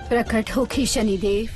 प्रकट होखी शनिदेव।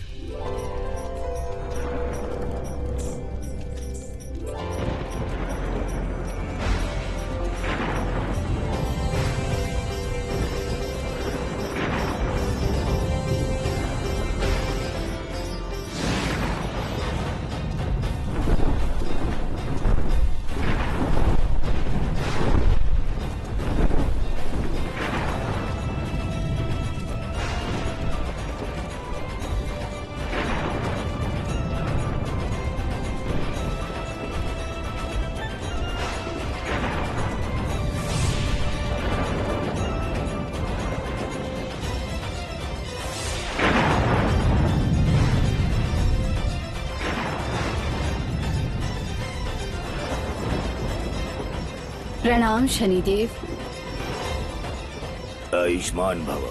प्रणाम शनिदेव। आयुष्मान भव।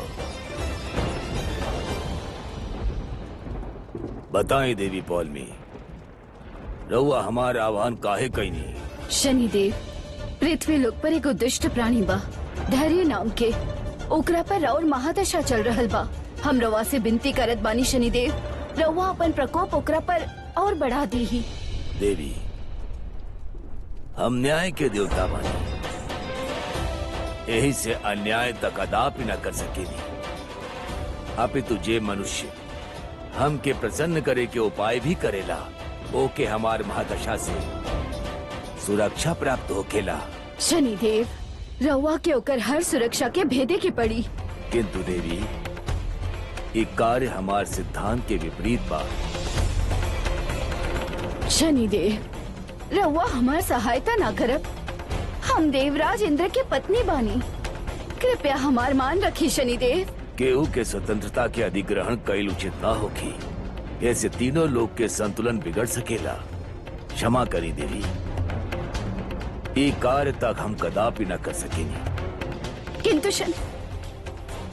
बताएं देवी पौलमी, रउआ हमारा आह्वान काहे कईनी? शनिदेव, पृथ्वी लोक पर एगो दुष्ट प्राणी बा, धैर्य नाम के। ओकरा पर और महादशा चल रहल बा। हम रउआ से विनती करत बानी शनिदेव, रउआ अपन प्रकोप ओकरा पर और बढ़ा दीही। देवी, हम न्याय के देवता बानी, यही से अन्याय तक कदापि न कर सकेनी। अपितु जे मनुष्य हम के प्रसन्न करे के उपाय भी करेला, ओके हमार महादशा से सुरक्षा प्राप्त होखेला। शनिदेव, रउआ के ओकर हर सुरक्षा के भेदे के पड़ी। किंतु देवी, ये कार्य हमार सिद्धांत के विपरीत बा। शनिदेव, रउआ हमार सहायता ना करब। हम देवराज इंद्र के पत्नी बानी, कृपया हमार मान रखी शनिदेव। केहू के स्वतंत्रता के अधिग्रहण कईल उचित न होगी, ऐसे तीनों लोग के संतुलन बिगड़ सकेला। क्षमा करी देवी, ये कार्य तक हम कदापि न कर सकेंगे। किंतु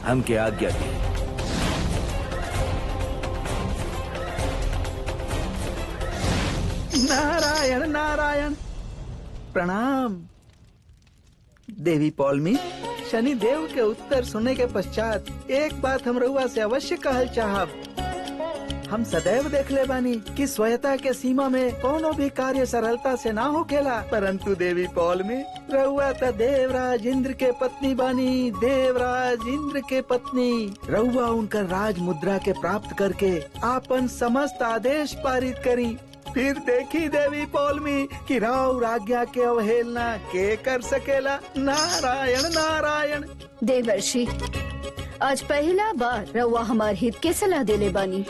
हम के आज्ञा दी। नारायण नारायण। प्रणाम देवी पौलमी। शनि देव के उत्तर सुनने के पश्चात एक बात हम रउआ से अवश्य कहल चाहब। हम सदैव देख ले बानी कि स्वयता के सीमा में कोनो भी कार्य सरलता से ना होखेला, परंतु देवी पौलमी, रउआ त देवराज इंद्र के पत्नी बानी। देवराज इंद्र के पत्नी रउआ उनकर राज मुद्रा के प्राप्त करके आपन समस्त आदेश पारित करी। फिर देखी देवी पौलमी कि राव आज्ञा के अवहेलना के कर सकेला। नारायण नारायण। देवर्षि, आज पहला बार रउआ हमार हित के सलाह देले बानी,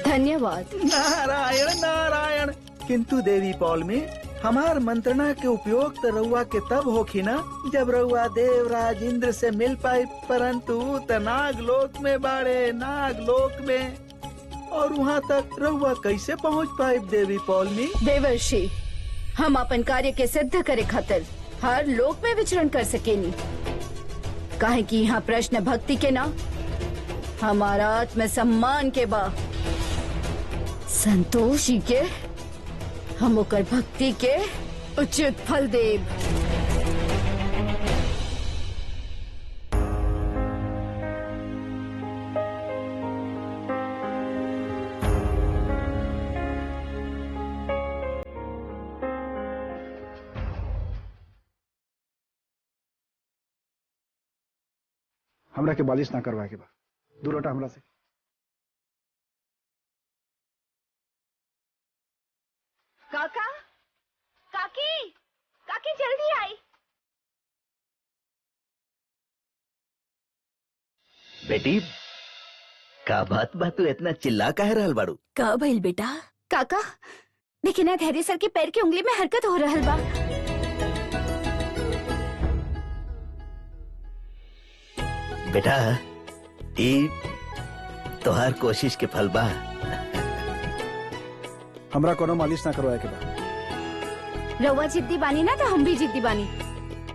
धन्यवाद। नारायण नारायण। किंतु देवी पौलमी, हमार मंत्रणा के उपयोग तो रउआ के तब होखी ना जब रउआ देवराज इंद्र से मिल पाई, परंतु त नागलोक में बाड़े, नागलोक में, और वहाँ तक रउआ कैसे पहुँच पाए देवी पौलमी? देवर्षि, हम अपन कार्य के सिद्ध करे खातिर हर लोक में विचरण कर सकेनी, काहे कि यहाँ प्रश्न भक्ति के ना, हमारा आत्म सम्मान के बा। संतोषी के हम ओकर भक्ति के उचित फल देब। हमरा के बालिश ना करवाए के बा, दूर हटा हमरा से। काका, काकी, काकी जल्दी आई। बेटी, का बात बा, तू इतना चिल्ला काहे रहल बाड़ू? का भइल बेटा? काका, देखी ना, धैर्य सर के पैर की उंगली में हरकत हो रहल बा। बेटा, ई तोहार कोशिश के फल बा। हमरा कोनो मालिश ना करवाए के बा। रउआ जिद्दी बानी ना, तो हम भी जिद्दी बानी।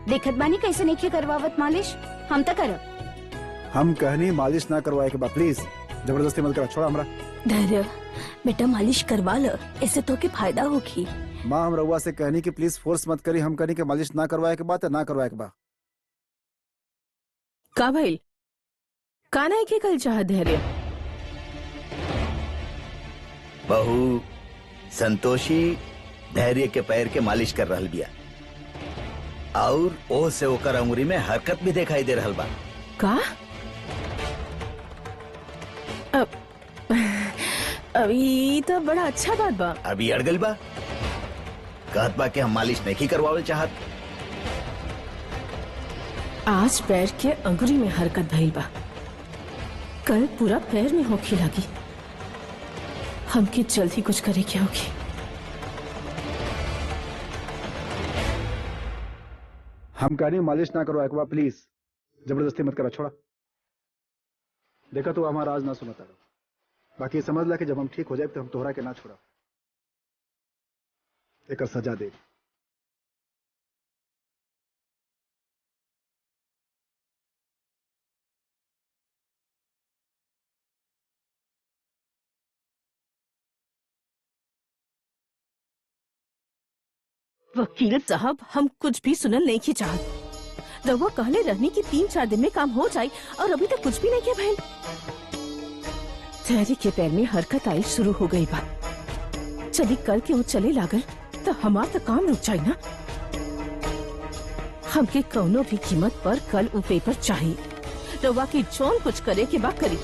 देखत बानी कैसे नहीं करवावत मालिश, हम तो करब। हम कहनी मालिश ना करवाए के बा, प्लीज जबरदस्ती मत करा, छोड़ा हमरा। धैर्य बेटा, मालिश करवा ल, ऐसे तो के फायदा होगी। माँ, हम रउआ से कहनी कि प्लीज फोर्स मत करी। हम कहनी कि मालिश ना करवाए के बा तो ना करवाए के बा। का भइल? का नहीं के कल चाह धैर्य। बहू संतोषी धैर्य के पैर के मालिश कर रहल बिया और ओ से ओकर अंगुरी में हरकत भी दिखाई दे रहल बा। का अभी तो बड़ा अच्छा बात बा। अभी अड़ गइल बा, कहत बा कि हम मालिश नहीं करवावल चाहत। आज पैर के अंगुरी में हरकत भइल बा, कल पूरा पैर में होखे लगी। हमके जल्दी कुछ करे क्या होगी। हम कह रही हूँ मालिश ना करो एकवा, प्लीज जबरदस्ती मत करा, छोड़ा। देखा तो हमारा आज ना सुनता रहो, बाकी समझ ला कि जब हम ठीक हो जाए तो हम तोहरा के ना छोड़ा, एक सजा दे। वकील साहब, हम कुछ भी सुनल नहीं की चाहत। रउआ कहले रहनी कि 3-4 दिन में काम हो जाए और अभी तक कुछ भी नहीं किया भाई। धैर्य के पैर में हरकत आई शुरू हो गई बा। चली कल के वो चले लागल तो हमार तो काम रुक जाए ना। हमके कौनो भी कीमत पर कल वो पेपर चाहिए। रउआ की जौन कुछ करे के बा करी।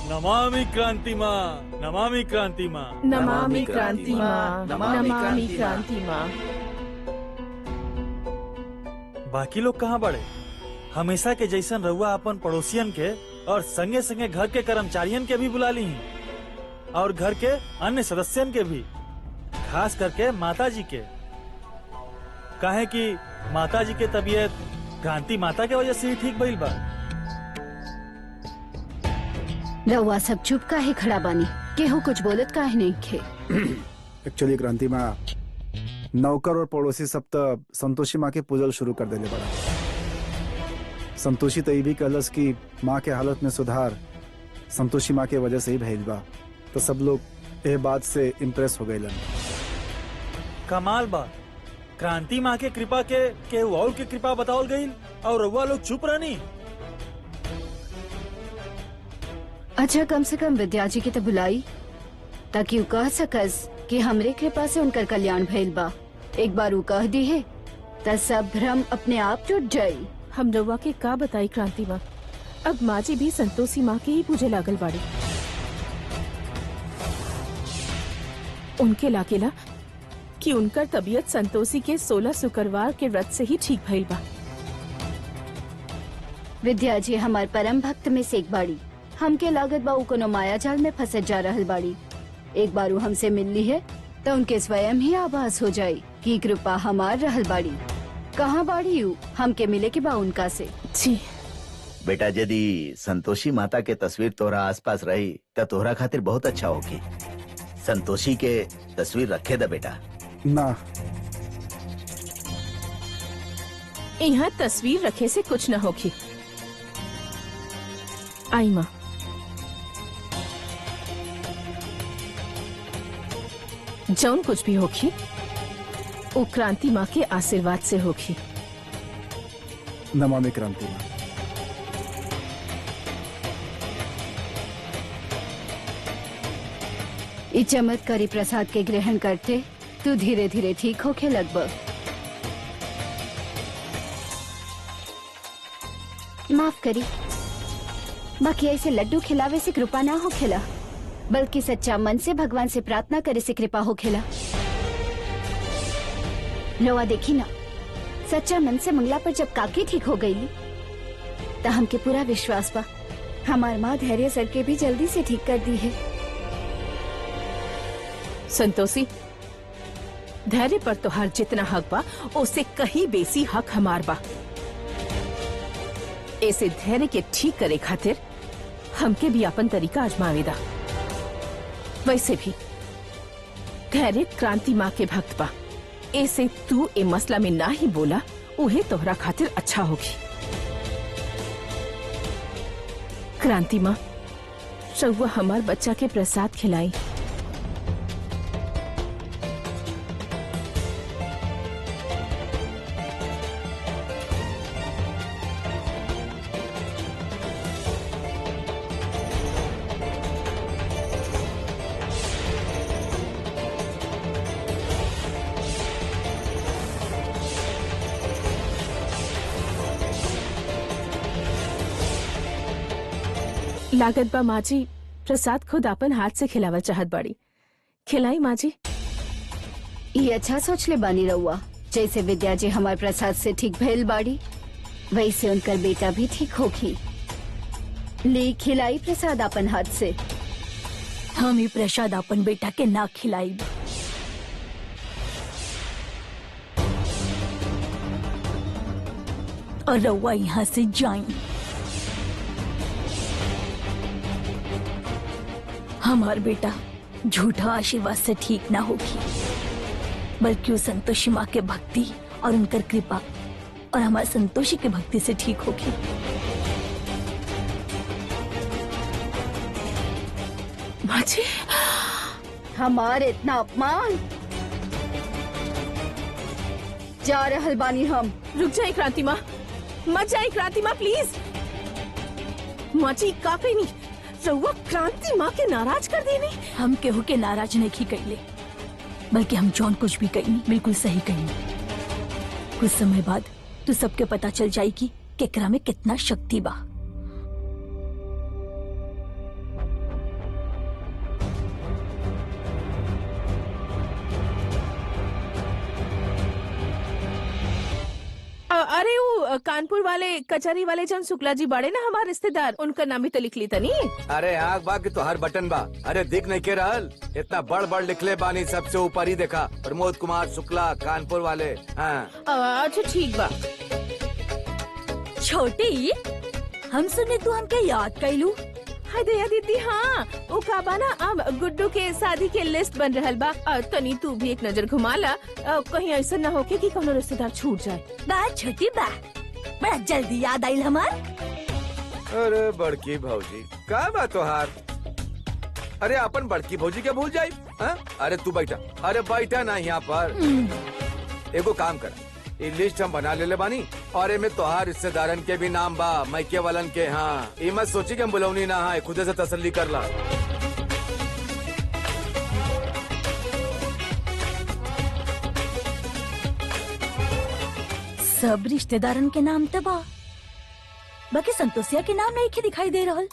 नमामि क्रांति माँ, नमामि क्रांति माँ। नमामि क्रांति माँ, नमामि क्रांति माँ। बाकी लोग कहाँ बड़े? हमेशा के जैसन रउआ अपन पड़ोसियन के और संगे संगे घर के कर्मचारियन के भी बुला ली और घर के अन्य सदस्यन के भी, खास करके माता जी के। काहे कि माता जी के तबीयत क्रांति माता के वजह से ही ठीक भइल बा। रउआ सब चुप काहे खड़ा बानी? केहू कुछ बोलत काहे नहीं खे? एक्चुअली क्रांति माँ, नौकर और पड़ोसी सब तो संतोषी माँ के पूजल शुरू कर देने बड़ा। संतोषी तो ये भी कहलस कि माँ के हालत में सुधार संतोषी माँ के वजह से ही भइल बा, तो सब लोग ये बात से इम्प्रेस हो गए। कमाल बा, क्रांति माँ के कृपा के केहू और के कृपा बतावल गई और रउआ लोग चुप रहनी। अच्छा, कम से कम विद्या जी की तो बुलाई ताकि वो कह सकस कि हमरे कृपा से उनकर कल्याण भइल बा। एक बार वो कह दी है तो सब भ्रम अपने आप टूट जाये। हम रउआ के का बताई क्रांति माँ, अब माँ जी भी संतोषी माँ के ही पूजे लागल बाड़ी। उनके लागेला कि उनकर तबीयत संतोषी के 16 शुक्रवार के व्रत से ही ठीक भइल बा। विद्या जी हमार परम भक्त में से एक बाड़ी। हमके लागत बा कोनो माया जाल में फंसे जा रहल बाड़ी। एक बार वो हमसे मिल ली है तो उनके स्वयं ही आभास हो जाये कि कृपा हमार रहल बाड़ी। कहाँ बाड़ी यू? हमके मिले के बा उनका से। जी बेटा, यदि संतोषी माता के तस्वीर तोहरा आसपास रही तो तोहरा खातिर बहुत अच्छा होगी। संतोषी के तस्वीर रखे दा बेटा। ना, यहाँ तस्वीर रखे से कुछ न होगी। आई माँ, जौन कुछ भी होगी वो क्रांति माँ के आशीर्वाद से होगी। नमामि क्रांति माँ। इस चमत्कारी प्रसाद के ग्रहण करते तू धीरे धीरे ठीक होके लगभग। माफ करी, बाकी ऐसे लड्डू खिलावे से कृपा ना हो खेला, बल्कि सच्चा मन से भगवान से प्रार्थना करे से कृपा हो खेला। नवा देखी ना, सच्चा मन से मंगला पर जब काकी ठीक हो गई तो हमके पूरा विश्वास बा हमार माँ धैर्य सर के भी जल्दी से ठीक कर दी है। संतोषी, धैर्य पर तोहार जितना हक बा उससे कहीं बेसी हक हमार बा। ऐसे धैर्य के ठीक करे खातिर हमके भी अपन तरीका आजमावेदा। वैसे भी धैर्य क्रांति माँ के भक्त बा, ऐसे तू ए मसला में ना ही बोला, उहे तोहरा खातिर अच्छा होगी। क्रांति माँ, रउआ हमार बच्चा के प्रसाद खिलाई। लागत बा माँ जी प्रसाद खुद अपन हाथ से खिलावल चाहत बाड़ी। खिलाई माँ जी। ये अच्छा सोच ले बानी रहुआ। जैसे विद्या जी हमारे प्रसाद से ठीक भइल बाड़ी, वैसे उनकर बेटा भी ठीक होगी। ले खिलाई प्रसाद अपन हाथ से। हम ही प्रसाद अपन बेटा के ना खिलाई। और रउआ यहाँ से जाएं। हमार बेटा झूठा आशीर्वाद से ठीक ना होगी, बल्कि वो संतोषी माँ के भक्ति और उनकर कृपा और हमारे संतोषी के भक्ति से ठीक होगी। माँ जी हमारे इतना अपमान। जा रहल बानी हम। रुक जाए क्रांति माँ, मत जाए क्रांति माँ प्लीज। माँ जी काफी नहीं, रउआ क्रांति माँ के नाराज कर देने। हम केहू के नाराज नहीं कैले, बल्कि हम जौन कुछ भी कही बिल्कुल सही कही। कुछ समय बाद तू सबके पता चल जाएगी कि एकरा में कितना शक्ति बा। अरे वो कानपुर वाले कचहरी वाले जन शुक्ला जी बड़े ना हमारे रिश्तेदार, उनका नाम भी तो लिख ली तनी। अरे आग बा कि तो हर बटन बा। अरे दिख नहीं के रहल, इतना बड़ बड़ लिखले बानी, सबसे ऊपर ही देखा प्रमोद कुमार शुक्ला कानपुर वाले। हाँ अच्छा ठीक बा। छोटी, हम सुने तू हमके याद कैलू। हाय दया दीदी, हाँ वो का बा ना अब गुड्डू के शादी के लिस्ट बन रहल बा। तनी तू भी एक नजर घुमा ला, कहीं ऐसा न होके कि कोनो रिश्तेदार छूट जाए। बा छोटी बा, बड़ा जल्दी याद आइल हमार। अरे बड़की भौजी का बात तोहार। अरे अपन बड़की भौजी के भूल जाई। अरे तू बैठा, अरे बैठा ना यहाँ पर। एगो काम कर, ये लिस्ट हम बना ले बानी और एमे तोहार रिश्तेदारन के भी नाम बा, मैके वालन के। हाँ ये मत सोची कि हम बुलौनी ना, हाँ खुदे से तसल्ली कर ला। सब रिश्तेदारन के नाम तो बा, बाकी संतोषिया के नाम नहीं के दिखाई दे रहल।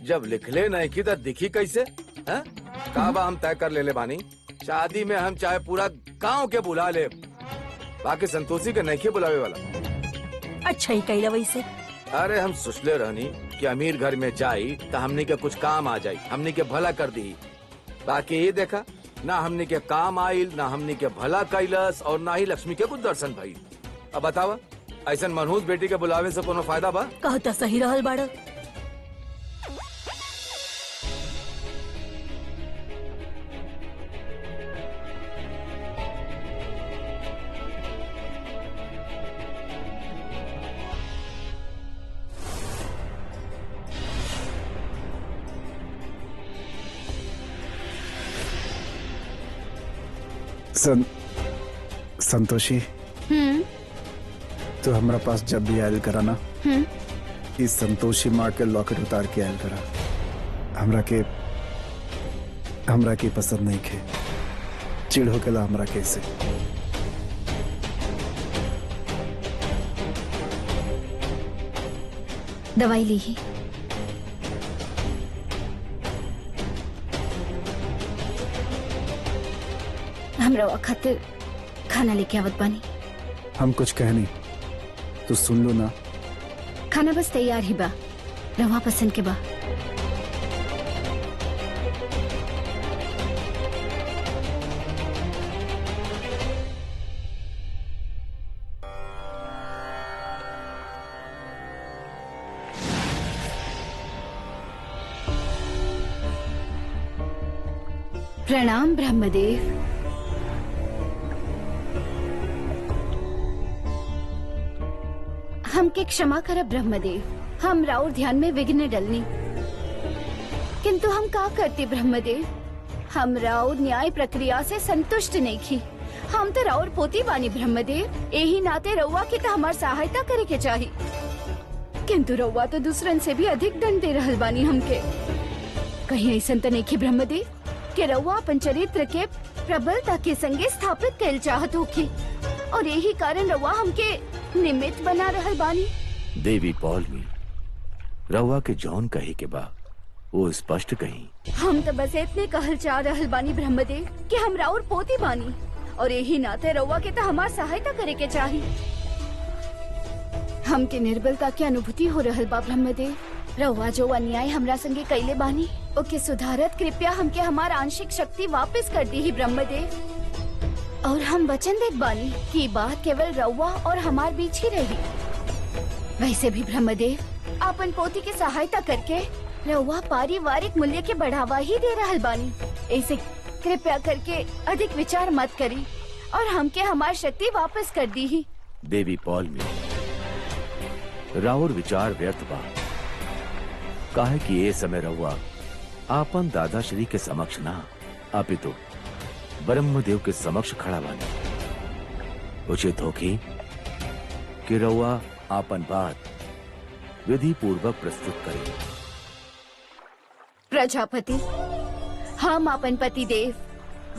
जब लिखले नहीं की तो दिखी कैसे। का बा हम तय कर ले बानी, शादी में हम चाहे पूरा गांव के बुला ले, बाकी संतोषी के नहीं बुलावे वाला। अच्छा ही कैला वैसे। अरे हम सोचले रहनी कि अमीर घर में जाई तो हमने के कुछ काम आ जाई, हमने के भला कर दी। बाकी ये देखा ना हमने के काम आइल, ना हमने के भला कैलस और ना ही लक्ष्मी के कुछ दर्शन भइल। अब बतावा ऐसा मनहूस बेटी के बुलावे से कोनो फायदा बा? कहता सही रहल बाड़ा। संतोषी, तो हमारा पास जब भी आयल करा ना, इस संतोषी माँ के लॉकेट उतार के आयल करा। हमरा के पसंद नहीं खे, चिड़ हो के ला हमरा कैसे। दवाई ली ही। हमरा खातिर खाना लेके आवत बानी। हम कुछ कह नहीं, तो सुन लो ना। खाना बस तैयार ही बा, रवा पसंद के बा। प्रणाम ब्रह्मदेव। हमके क्षमा करब ब्रह्मदेव, हम राउर ध्यान में विघ्न डलनी। किंतु हम का करते ब्रह्मदेव, हम राउर न्याय प्रक्रिया से संतुष्ट नहीं थी। हम तो राउर पोती बानी ब्रह्मदेव, यही नाते रउआ के तो हमार सहायता करे के चाहिए। किंतु रउआ तो दूसरन से भी अधिक दंड दे रहल बानी हमके। कहीं ऐसा तो नहीं की ब्रह्मदेव कि रउआ अपन चरित्र के प्रबलता के संगे स्थापित कैल चाहत होखी, और यही कारण रउआ हमके निमित्त बना रहल बानी। देवी पौल में रउआ के जौन कहे के बा वो स्पष्ट कही। हम तो बस इतने कहल चाह रहल बानी ब्रह्मदेव कि हम राउर पोती बानी और यही नाते रउआ के तो हमार सहायता करे के चाही। हमके निर्बलता की अनुभूति हो रहल बा ब्रह्मदेव। रउआ जो अन्याय हमरा संगे कैले बानी ओके सुधारत कृपया हमके हमार आंशिक शक्ति वापस कर दी ही ब्रह्मदेव। और हम वचन देत बानी कि बात केवल रउआ और हमार बीच ही रही। वैसे भी ब्रह्मदेव अपन पोती की सहायता करके रउआ पारिवारिक मूल्य के बढ़ावा ही दे रहल बानी। ऐसे कृपया करके अधिक विचार मत करी और हमके हमार शक्ति वापस कर दी ही। देवी पौलमी, राउर विचार व्यर्थ बा। काहे कि ये समय रहुआ आपन दादा श्री के समक्ष ना अपितु ब्रह्मदेव के समक्ष खड़ा बानी। उचित होगी कि रहुआ आपन बात विधि पूर्वक प्रस्तुत करें। प्रजापति, हम अपन पति देव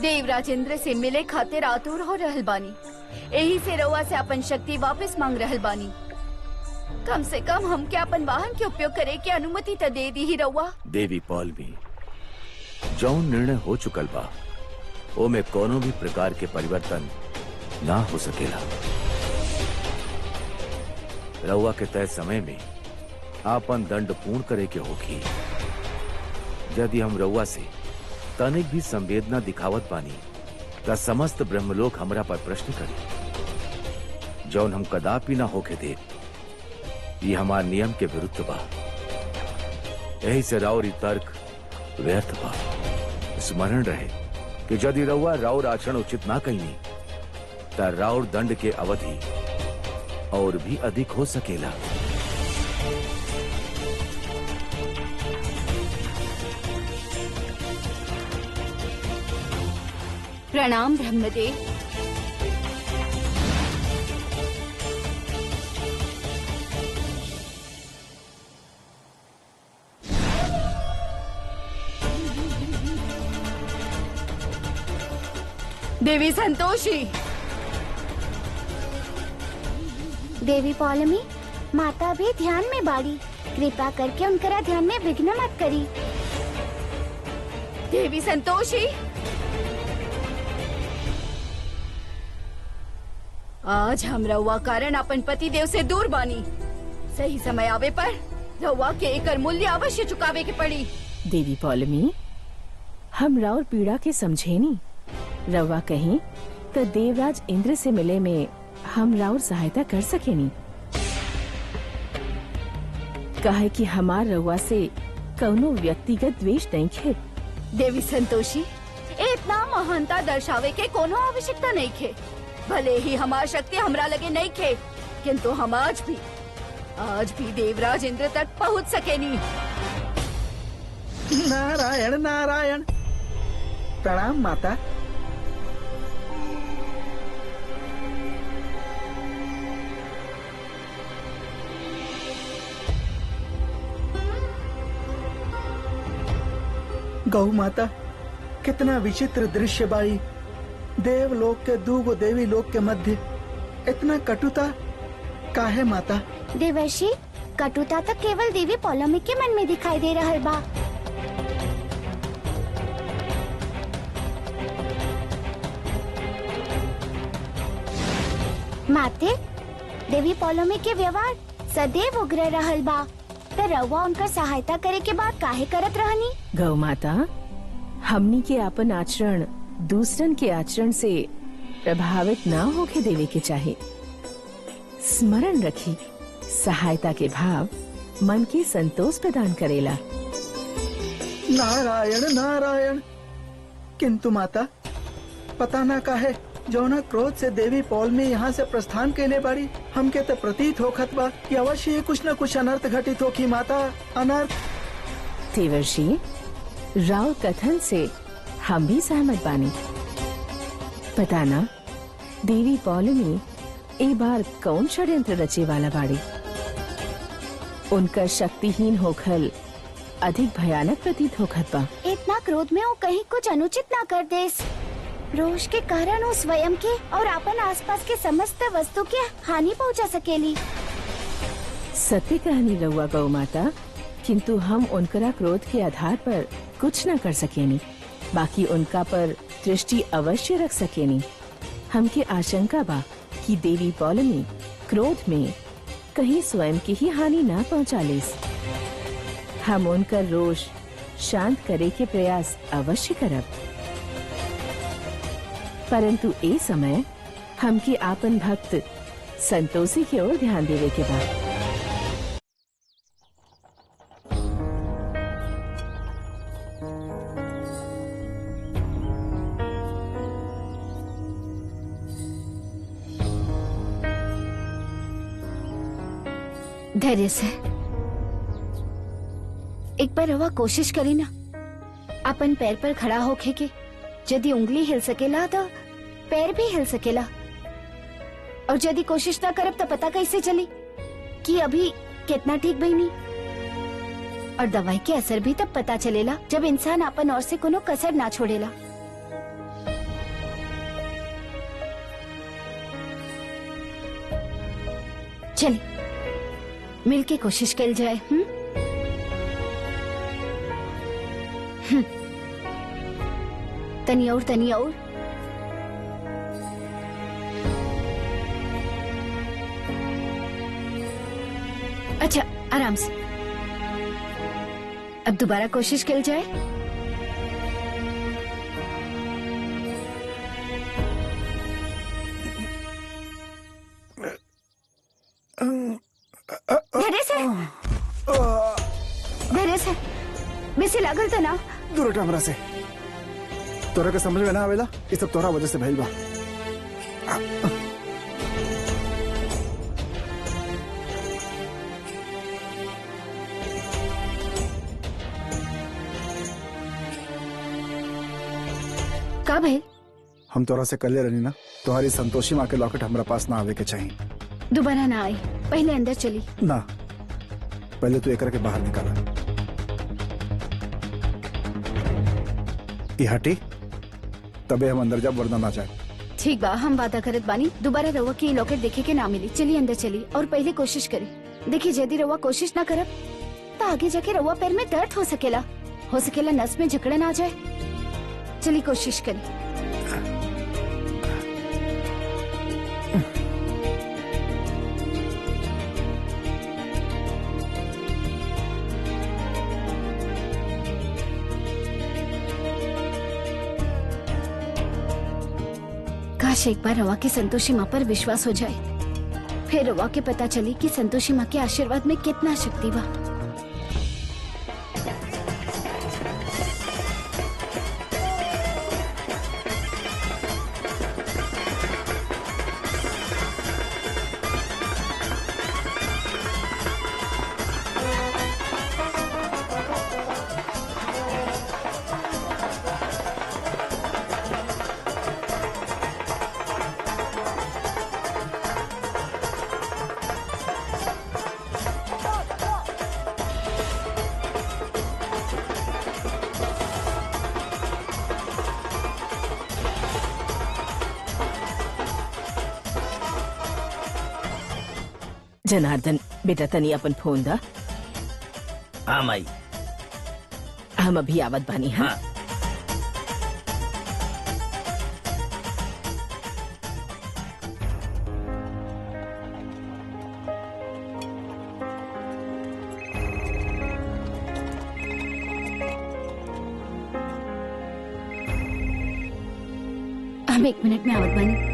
देवराजेंद्र से मिले खातिर आतुर हो रहल बानी। यही से रउआ से अपन शक्ति वापस मांग रहल बानी। कम से कम हमके अपन वाहन के उपयोग करे के अनुमति तो दे दी ही रउआ। देवी पौलमी, जौन निर्णय हो चुकल बा ओमे कोनो भी प्रकार के परिवर्तन ना हो सकेला। रउआ के तय समय में आपन दंड पूर्ण करे के होगी। यदि हम रउआ से तनिक भी संवेदना दिखावत बानी त समस्त ब्रह्मलोक हमरा पर प्रश्न करी, जौन हम कदापि ना होके दे। ये हमार नियम के विरुद्ध बा। यही से राउर तर्क व्यर्थ बा। स्मरण रहे कि यदि रउआ राउर आचरण उचित ना कहीं त राउर दंड के अवधि और भी अधिक हो सकेला। प्रणाम ब्रह्मदेव। देवी संतोषी। देवी पौलमी, माता भी ध्यान में बाड़ी। कृपा करके उनकरा ध्यान में विघ्न मत करी। देवी संतोषी, आज हम रउआ कारण अपन पति देव से दूर बानी। सही समय आवे पर रउआ के एकर मूल्य अवश्य चुकावे के पड़ी। देवी पौलमी, हम राउर पीड़ा के समझे नी। रवा कहीं तो देवराज इंद्र से मिले में हम राउर सहायता कर सके नी। कहे कि हमार रउआ से कौनो व्यक्तिगत द्वेष नहीं खे। देवी संतोषी, इतना महानता दर्शावे के कोनो आवश्यकता नहीं खे। भले ही हमार शक्ति हमरा लगे नहीं खे, किंतु हम आज भी देवराज इंद्र तक पहुंच सके नी। नारायण नारायण। प्रणाम माता। गौ माता, कितना विचित्र दृश्य बाई। देवलोक के दूगो देवी लोक के मध्य इतना कटुता काहे माता? देवर्षि, कटुता तो केवल देवी पौलमी के मन में दिखाई दे रहल बा। माते, देवी पौलमी के व्यवहार सदैव उग्र रहल बा। तो रउआ उनका सहायता करे के बाद काहे करत रहनी? गौ माता, हमनी के अपन आचरण दूसरन के आचरण से प्रभावित ना होके देवे के चाहे। स्मरण रखी, सहायता के भाव मन के संतोष प्रदान करेला। नारायण नारायण। किंतु माता, पता ना काहे जौना क्रोध से देवी पौलमी यहाँ से प्रस्थान केले बाड़ी, हमके तो प्रतीत होखत बा कि अवश्य ही कुछ न कुछ अनर्थ घटित होखी माता। अनर्थ। देवर्षि, राव कथन से हम भी सहमत बानी। पता ना देवी पौलमी एक बार कौन षड्यंत्र रचे वाला बाड़ी। उनका शक्तिहीन होखल अधिक भयानक प्रतीत होखत बा। इतना क्रोध में वो कहीं कुछ अनुचित ना कर देस। रोष के कारण वो स्वयं के और अपन आसपास के समस्त वस्तु के हानि पहुंचा सकेली। सत्य कहनी रहुआ गौ माता, किंतु हम उनकरा क्रोध के आधार पर कुछ न कर सकेनी, बाकी उनका पर दृष्टि अवश्य रख सकेनी। हमके आशंका बा कि देवी पौलमी क्रोध में कहीं स्वयं की ही हानि न पहुंचा लेस। हम उनका रोष शांत करे के प्रयास अवश्य करब, परंतु ए समय हमके आपन भक्त संतोषी की ओर ध्यान देवे के बाद। धैर्य से एक बार रवा कोशिश करी ना अपन पैर पर खड़ा होके के। यदि उंगली हिल सकेला तो पैर भी हिल सकेला, और यदि कोशिश ना करब तो पता कैसे चली कि अभी कितना ठीक बनी। और दवाई के असर भी तब पता चलेला जब इंसान अपन ओर से कोनो कसर ना छोड़ेला। चलिए मिलके कोशिश कल जाए। तनी और तनी और। अच्छा आराम से। अब दोबारा कोशिश कल जाए। धैर्य से बेसी लागल तो ना। दूर हट हमरा से। तोरा के समझ में ना आवेला, ये सब तोरा वजह से भइल बा। का भइल? हम तोरा से कले रहनी ना, तुम्हारी संतोषी माँ के लॉकेट हमरा पास ना आवे के चाहिए। दोबारा ना आई, पहले अंदर चली। ना, पहले तू एक के बाहर निकाला। ये हटी तबे हम अंदर जब वरना ना जाए। ठीक बा, हम वादा करत बानी दोबारा रवा की लॉकेट देखे के ना मिली। चलिए अंदर चली और पहले कोशिश करी। देखिए यदि रवा कोशिश ना करब तो आगे जाके रवा पैर में दर्द हो सकेला नस में जकड़न आ जाए। चलिए कोशिश करी। काश एक बार रवा की संतोषी माँ पर विश्वास हो जाए, फिर रवा के पता चली कि संतोषी माँ के आशीर्वाद में कितना शक्ति बा। जनार्दन बेटा तनी अपन फोन दा। हाँ माई। हम अभी आवत बानी। हाँ, हम 1 मिनट में आवत बानी।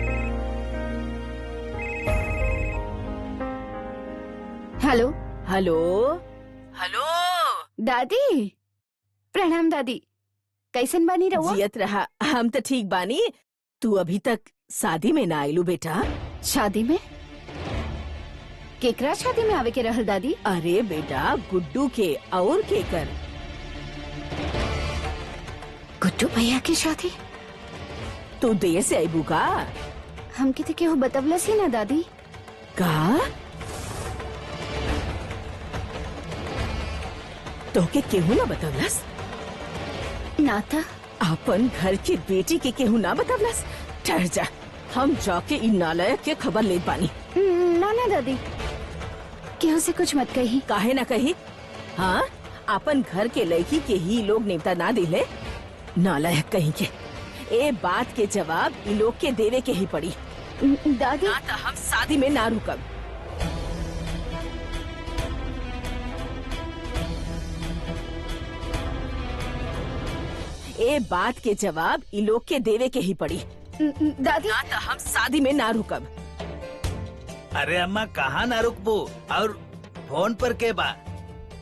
हेलो हेलो हेलो दादी, प्रणाम दादी। कैसन बानी रहुआ? जियत रहा। हम तो ठीक बानी। तू अभी तक शादी में ना आइलू बेटा। शादी में? केकरा शादी में आवे के रहल दादी? अरे बेटा गुड्डू के और केकर। गुड्डू भैया की शादी? तू देर से आईबू का? हमके तो केहू बतवलस ही ना दादी। का? तोके केहू ना बतवलस? ना था। अपन घर की बेटी के केहू ना बतवलस? ठहर जा, हम जाके इन नालायक के खबर ले पानी। ना ना दादी, केहू से कुछ मत कही। काहे ना कही? हाँ अपन घर के लड़की के ही लोग नेवता ना दिले, नालायक कहीं के। ए बात के जवाब इ लोग के देवे के ही पड़ी, दादी ना तो हम शादी में ना रुकब। ए बात के जवाब इ लोग के देवे के ही पड़ी, दादी ना तो हम शादी में ना रुकब। अरे अम्मा कहाँ ना रुकबू, और फोन पर के बा?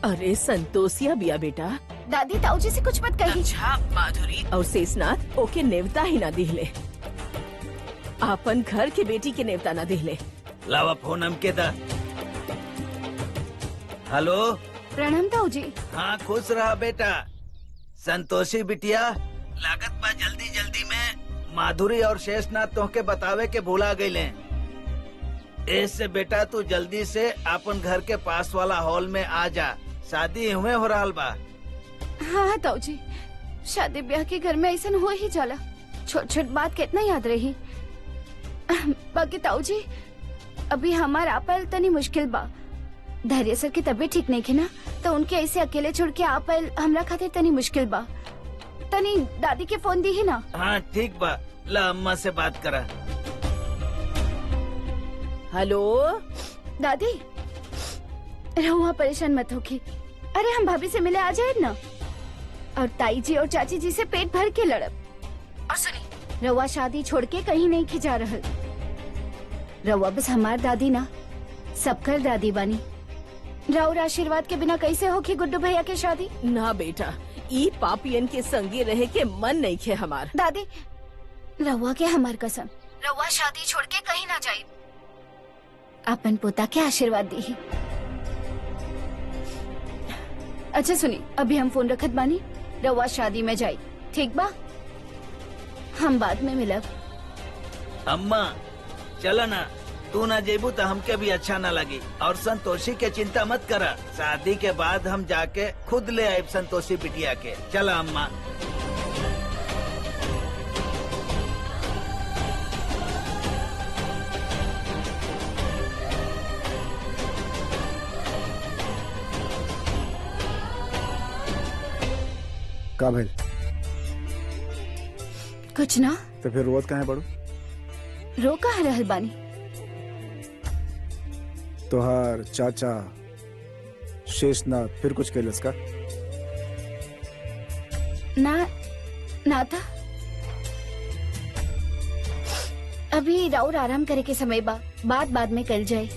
अरे संतोषिया बिया बेटा। दादी ताऊ जी से कुछ मत कही। अच्छा माधुरी और शेषनाथ ओके नेवता ही ना दिले, अपन घर के बेटी के नेवता ना दिले। लावा फोन हमके दा। हेलो। प्रणाम ताऊ जी। हाँ खुश रहा बेटा। संतोषी बिटिया, लागत बा जल्दी जल्दी में माधुरी और शेषनाथ तोहके बतावे के भूला गईले। ऐसे बेटा तू जल्दी से अपन घर के पास वाला हॉल में आ जा, शादी हुए हो रहा बा। हाँ ताऊ जी, शादी ब्याह के घर में ऐसा हो ही जाला, छोट छोट बात कितना याद रही। बाकी ताऊ जी अभी हमार आपल तनी मुश्किल बा। धैर्य सर की तबीयत ठीक नहीं है ना, तो उनके ऐसे अकेले छोड़ के आपल हमरा खातिर तनी मुश्किल बा। तनी दादी के फोन दी ही ना। हाँ ठीक बा, ला अम्मा से बात करा। हेलो दादी, रहुआ परेशान मत होगी। अरे हम भाभी से मिले आ जाए ना, और ताई जी और चाची जी से पेट भर के लड़ब। और सुनी, रहुआ शादी छोड़ के कहीं नहीं खिंचा रहल। रहुआ बस हमार दादी ना, सबकर दादी बानी। राउर आशीर्वाद के बिना कैसे होगी गुड्डू भैया की शादी? ना बेटा, ई पापियन के संगे रहे के मन नहीं खे हमार। दादी रहुआ के हमार कसम, रहुआ शादी छोड़ के कहीं ना जाए। अपन पोता के आशीर्वाद दी। अच्छा सुनी, अभी हम फोन रखत बानी, रहुआ शादी में जाई, ठीक बा? हम बाद में मिलब। अम्मा चला ना, तू ना जेबू तो हमके भी अच्छा ना लगी। और संतोषी के चिंता मत करा, शादी के बाद हम जाके खुद ले आए संतोषी बिटिया के। चला अम्मा। का भइल? कुछ ना। तो फिर रोज कहाँ पड़ू? रो कहाँ रहल बानी? तोहार चाचा शेषनाथ फिर कुछ कैलस का? ना था। अभी राउर आराम करे के समय बा, बाद में कल जाए।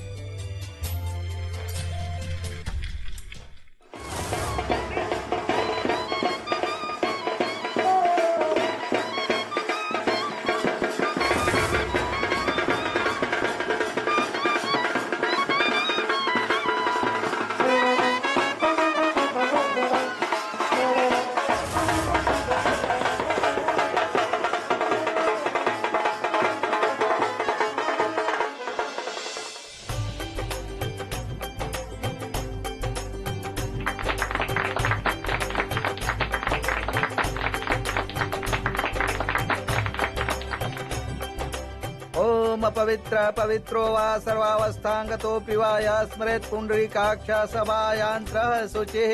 पवित्र पवित्रो वा सर्वावस्थांगतोऽपि वा यः स्मरेत् पुंडरीकाक्ष सभायान्त्रः शुचिः।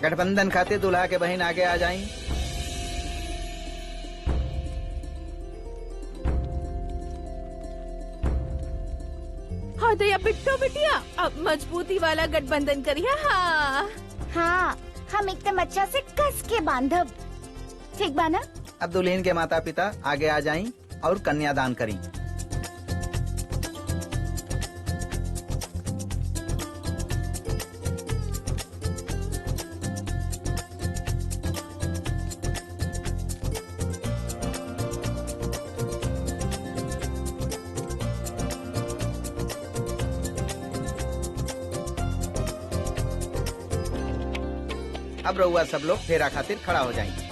गठबंधन खाते दुल्हा के बहन आगे आ जाएं। हाँ दया बिट्टो बिटिया, अब मजबूती वाला गठबंधन करिए। हाँ हाँ, हम एकदम अच्छा से कस के बांधब, ठीक बा ना? अब दुल्हन के माता पिता आगे आ जाएं और कन्यादान करें। अब रहुआ सब लोग फेरा खातिर खड़ा हो जाएंगे।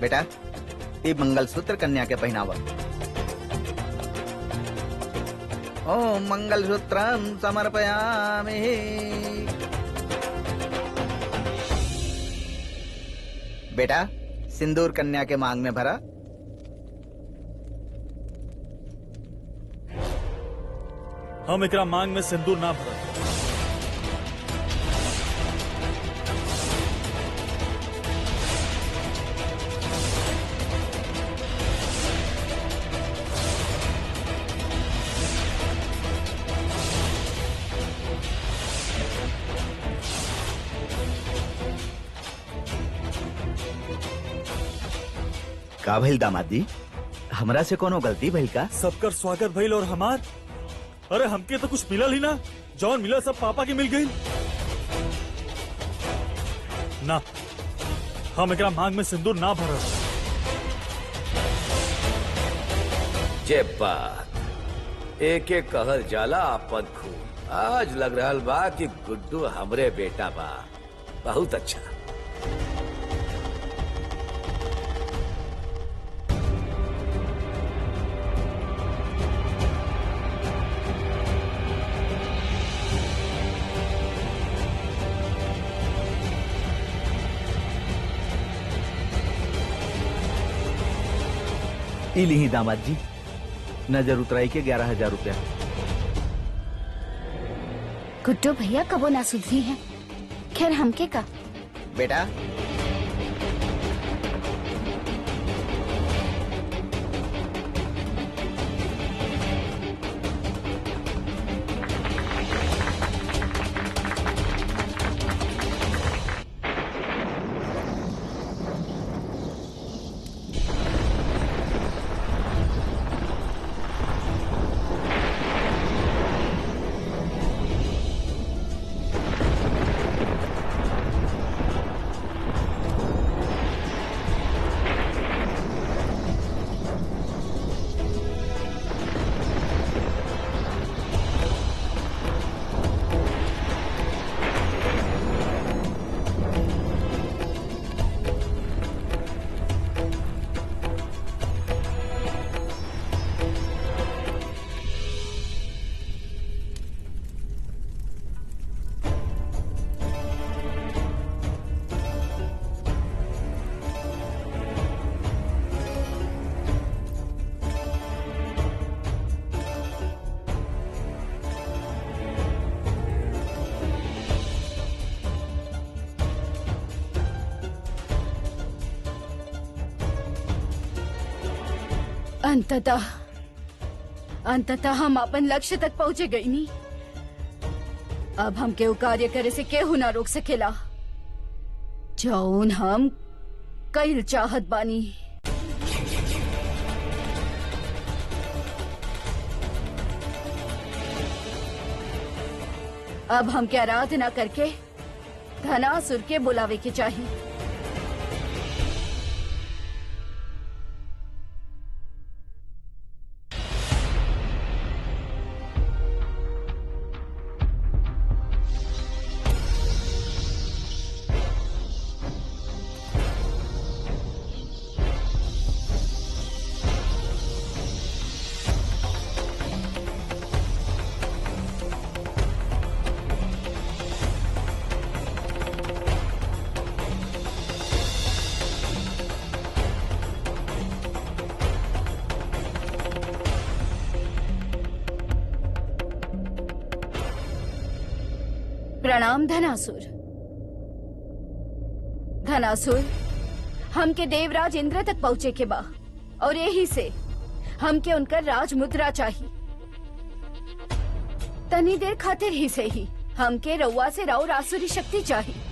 बेटा ये मंगलसूत्र कन्या के पहनावा। ओम मंगलसूत्रम समर्पयामि। बेटा सिंदूर कन्या के मांग में भरा। हम एकरा मांग में सिंदूर ना भरा। का भइल दामाद जी, हमरा से कोनो गलती भइल का? सबकर स्वागत भइल और हमार, अरे हमके तो कुछ मिलल ही ना, जौन मिलल सब पापा के मिल गई ना। हम एकरा मांग में सिंदूर ना भरल। जे बात एक एक कहल जाला आपन खून। आज लग रहल बा कि गुड्डू हमरे बेटा बा। बहुत अच्छा। इली दामाद जी, नजर उतराई के 11,000 रुपया। गुड्डू भैया कबो ना सुधरी है। खैर हमके का बेटा अंततः हम अपन लक्ष्य तक पहुँचे गई नी। अब हम केहू कार्य करे से केहू ना रोक सकेला जौन हम कईल चाहत बानी। अब हम क्या आराधना करके धनासुर के बुलावे के चाहिए। प्रणाम धनासुर। धनासुर, हमके देवराज इंद्र तक पहुँचे के बा और यही से हमके उनकर राज मुद्रा चाहिए। तनी देर खातिर ही से ही हमके रउआ से राउर आसुरी शक्ति चाहिए।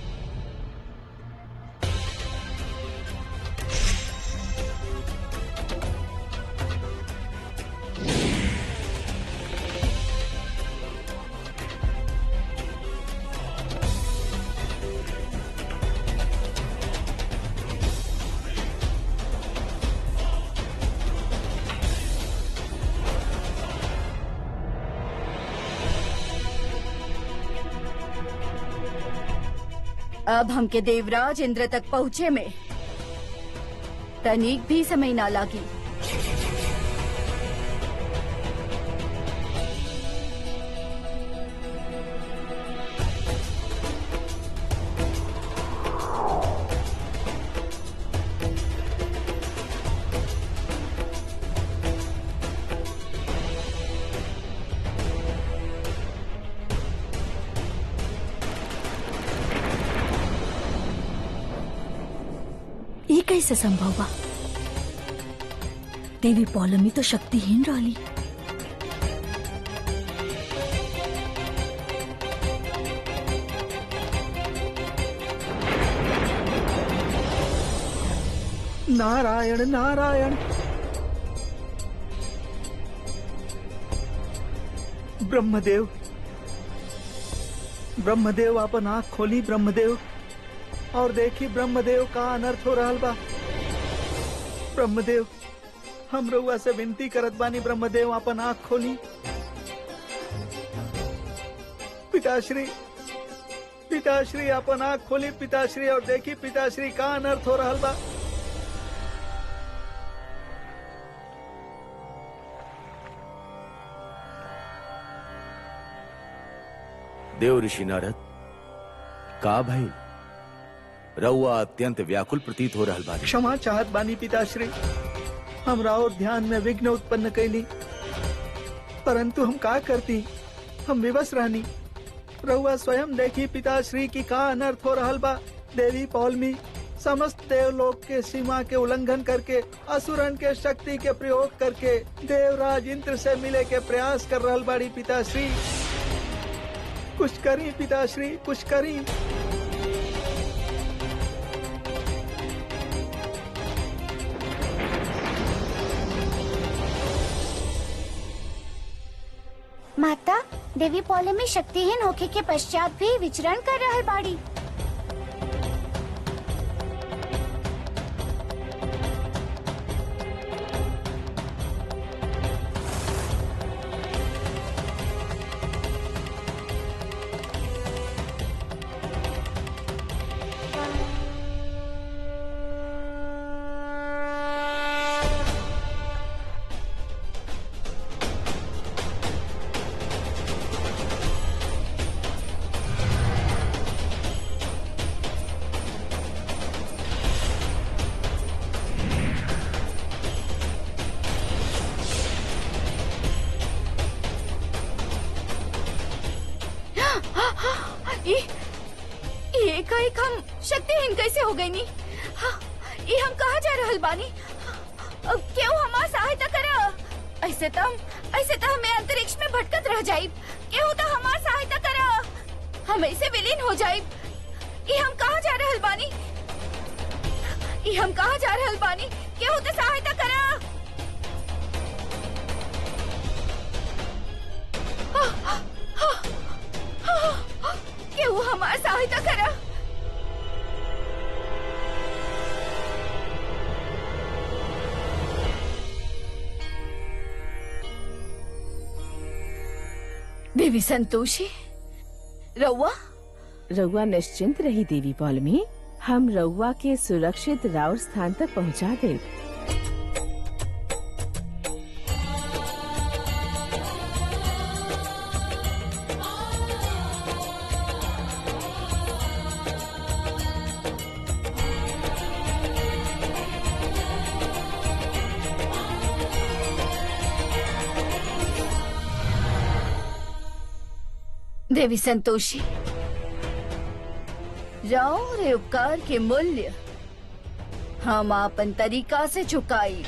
अब हमके देवराज इंद्र तक पहुँचे में तनिक भी समय ना लागी। ये कैसे संभव बा? देवी पौलमी तो शक्तिहीन रही। नारायण नारायण। ब्रह्मदेव ब्रह्मदेव अपन आँख खोली ब्रह्मदेव, और देखी ब्रह्मदेव का अनर्थ हो रहा बा। ब्रह्मदेव हम रउआ से विनती करत बानी, ब्रह्मदेव अपन आँख खोली। पिताश्री पिताश्री अपन आँख खोली पिताश्री, और देखी पिताश्री का अनर्थ हो रहा बा। देव ऋषि नारद, का भाई रउआ अत्यंत व्याकुल प्रतीत हो रहल बानी। क्षमा चाहत बानी पिताश्री, हमरा और ध्यान में विघ्न उत्पन्न कैली, परंतु हम का करती, हम विवश रहनी। रउआ स्वयं देखी पिताश्री की का अनर्थ हो रहल बा। देवी पौलमी समस्त देवलोक के सीमा के उल्लंघन करके, असुरन के शक्ति के प्रयोग करके देवराज इंद्र से मिले के प्रयास कर रहल बाड़ी। पिताश्री कुछ करी, पिताश्री कुछ करी। माता, देवी पौलमी शक्तिहीन होके के पश्चात भी विचरण कर रहल बाड़ी। एकाएक हम शक्तिहीन कैसे हो गई नी? ये हम कहाँ जा रहल बानी? क्यों हमार सहायता करा? ऐसे तो हमें अंतरिक्ष में भटकत रह जाइब। क्यों तो हमार सहायता करा, हम ऐसे विलीन हो जाइब। ये हम कहाँ जा रहल बानी? ये हम कहाँ जा रहल बानी? क्यों तो सहायता करा। क्यों हमार सहायता करा? देवी संतोषी, रउआ रउआ निश्चिंत रही देवी पौलमी, हम रउआ के सुरक्षित राउर स्थान तक पहुंचा दे। देवी संतोषी, राउर उपकार के मूल्य हम आपन तरीका से चुकाई।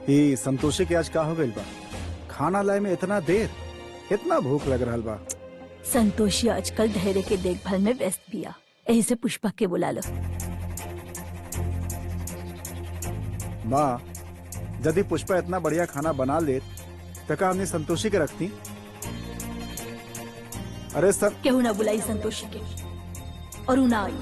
ये संतोषी के आज का हो गइल बा? खाना लाए में इतना देर, इतना भूख लग रहल बा। संतोषी आजकल धैर्य के देखभाल में व्यस्त बिया, यही से पुष्पा के बुला लो। माँ, यदि पुष्पा इतना बढ़िया खाना बना ले तो का हमने संतोषी के रखती? अरे सर, केहू ना बुलाई संतोषी के, और उ ना आई।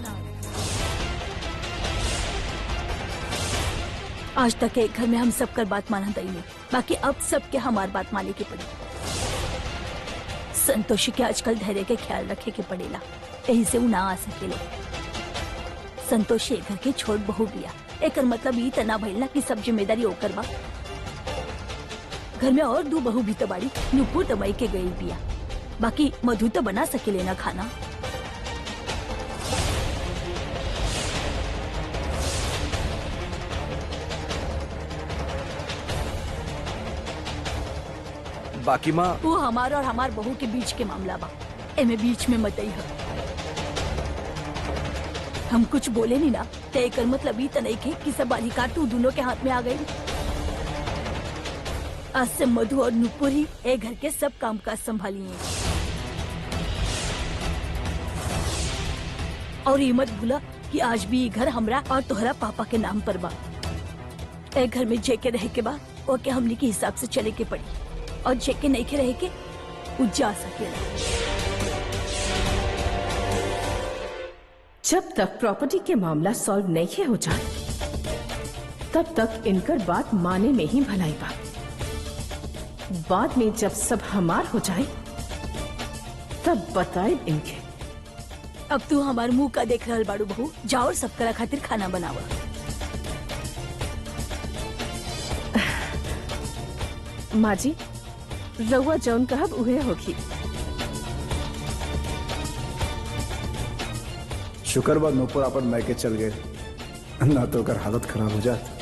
आज तक एक घर में हम सबकर बात माना दई, बाकी अब सबके हमार बात माने की पड़ी। संतोषी के आजकल धैर्य के ख्याल रखे के पड़ेला, यही से उ ना आ सकेले। संतोषी घर के छोट बहू बिया, एकर मतलब ई तना भइल ना कि सब जिम्मेदारी ओकर बा। घर में और 2 बहू भी तो बाड़ी, नुपुर तमई के गई बिया, बाकी मधु तो बना सकेले ना खाना। बाकी माँ वो हमार और हमार बहू के बीच के मामला बा, एमे बीच में मत आई। हम कुछ बोले नहीं ना, ते एकर मतलब ई त नहीं के कि सब अधिकार तू दोनों के हाथ में आ गई। आज से मधु और नुपुर ही ए घर के सब कामकाज संभालिए। और ये मत भूला कि आज भी ये घर हमरा और तोहरा पापा के नाम पर बा। ए घर में जेके रहे के बा ओके हमने के हिसाब से चले के पड़ी, और जेके नहीं के रहे के उ जा सकेला। जब तक प्रॉपर्टी के मामला सॉल्व नहीं हो जाए तब तक इनकर बात माने में ही भलाई बा। बाद में जब सब हमार हो जाए तब बताए इनके। अब तू हमार मुंह का देख रहल बाड़ू बहू, जाओ और सब करा खातिर खाना बनावा। माँ जी, रउआ जौन कहब उहे होगी। शुक्र बा नूपुर अपन मैके चल गए, ना तो ओकर हालत खराब हो जात।